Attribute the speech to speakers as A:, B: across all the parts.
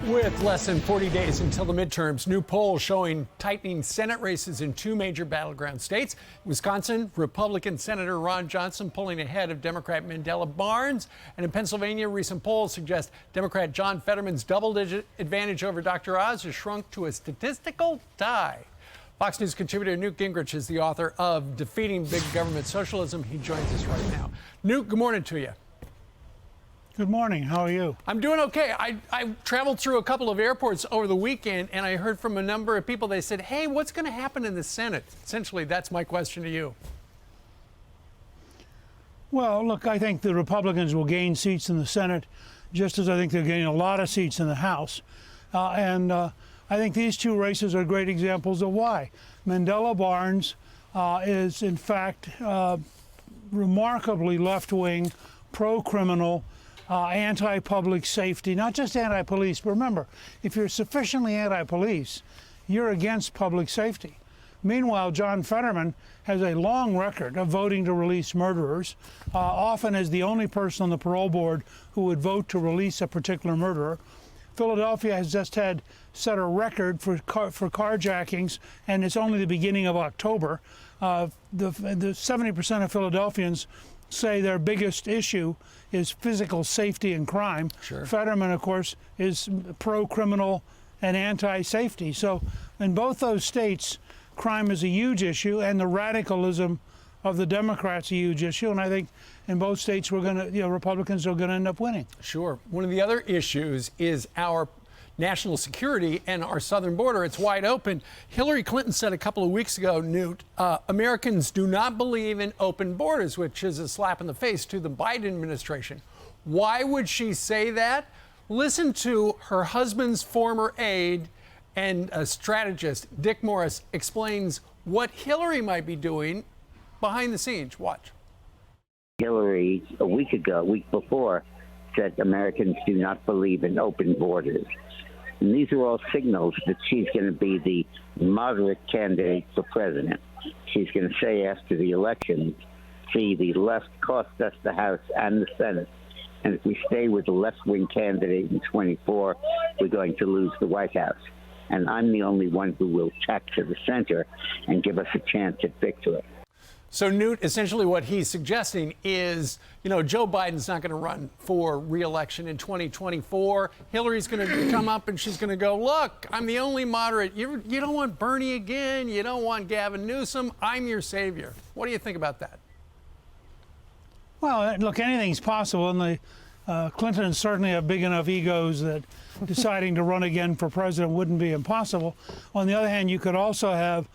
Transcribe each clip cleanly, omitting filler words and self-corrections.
A: With less than 40 days until the midterms, new polls showing tightening Senate races in two major battleground states. Wisconsin, Republican Senator Ron Johnson pulling ahead of Democrat Mandela Barnes. And in Pennsylvania, recent polls suggest Democrat John Fetterman's double-digit advantage over Dr. Oz has shrunk to a statistical tie. Fox News contributor Newt Gingrich is the author of Defeating Big Government Socialism. He joins us right now. Newt, good morning to you.
B: Good morning. How are you?
A: I'm doing okay. I traveled through a couple of airports over the weekend, and I heard from a number of people. They said, hey, what's going to happen in the Senate? Essentially, that's my question to you.
B: Well, look, I think the Republicans will gain seats in the Senate, just as I think they're gaining a lot of seats in the House. I think these two races are great examples of why. Mandela Barnes is, in fact, remarkably left-wing, pro-criminal, anti-public safety, not just anti-police, but remember, if you're sufficiently anti-police, you're against public safety. Meanwhile, John Fetterman has a long record of voting to release murderers, often as the only person on the parole board who would vote to release a particular murderer. Philadelphia has just set a record for carjackings, and it's only the beginning of October. The 70% of Philadelphians say their biggest issue is physical safety and crime.
A: Sure.
B: Fetterman, of course, is pro-criminal and anti-safety. So in both those states, crime is a huge issue, and the radicalism of the Democrats a huge issue. And I think in both states, Republicans are going to end up winning.
A: Sure. One of the other issues is our national security and our southern border. It's wide open. Hillary Clinton said a couple of weeks ago, Newt, Americans do not believe in open borders, which is a slap in the face to the Biden administration. Why would she say that? Listen to her husband's former aide and a strategist, Dick Morris, explains what Hillary might be doing behind the scenes. Watch.
C: Hillary, a week before, said Americans do not believe in open borders. And these are all signals that she's going to be the moderate candidate for president. She's going to say after the election, see, the left cost us the House and the Senate. And if we stay with the left-wing candidate in 24, we're going to lose the White House. And I'm the only one who will tack to the center and give us a chance at victory.
A: So, Newt, essentially what he's suggesting is, Joe Biden's not going to run for re-election in 2024. Hillary's going to come up and she's going to go, look, I'm the only moderate. You don't want Bernie again. You don't want Gavin Newsom. I'm your savior. What do you think about that?
B: Well, look, anything's possible, and the Clintons certainly have big enough egos that deciding to run again for president wouldn't be impossible. On the other hand, you could also have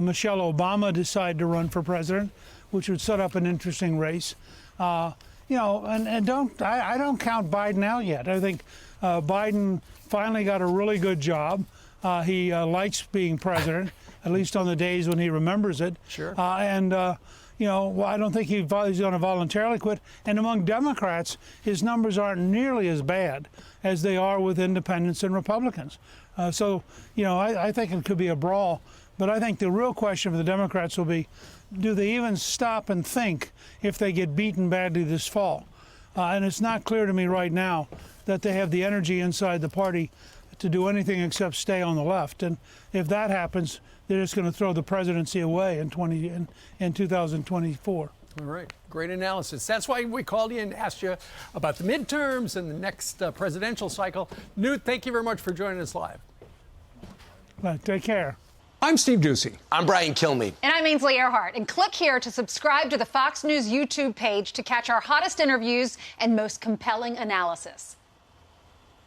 B: Michelle Obama decide to run for president, which would set up an interesting race. I don't count Biden out yet. I think Biden finally got a really good job. He likes being president, at least on the days when he remembers it.
A: Sure.
B: I don't think he's going to voluntarily quit. And among Democrats, his numbers aren't nearly as bad as they are with independents and Republicans. I think it could be a brawl. But I think the real question for the Democrats will be, do they even stop and think if they get beaten badly this fall? And it's not clear to me right now that they have the energy inside the party to do anything except stay on the left. And if that happens, they're just going to throw the presidency away in 2024.
A: All right. Great analysis. That's why we called you and asked you about the midterms and the next presidential cycle. Newt, thank you very much for joining us live.
B: Well, take care.
A: I'm Steve Doocy.
D: I'm Brian Kilmeade.
E: And I'm Ainsley Earhart. And click here to subscribe to the Fox News YouTube page to catch our hottest interviews and most compelling analysis.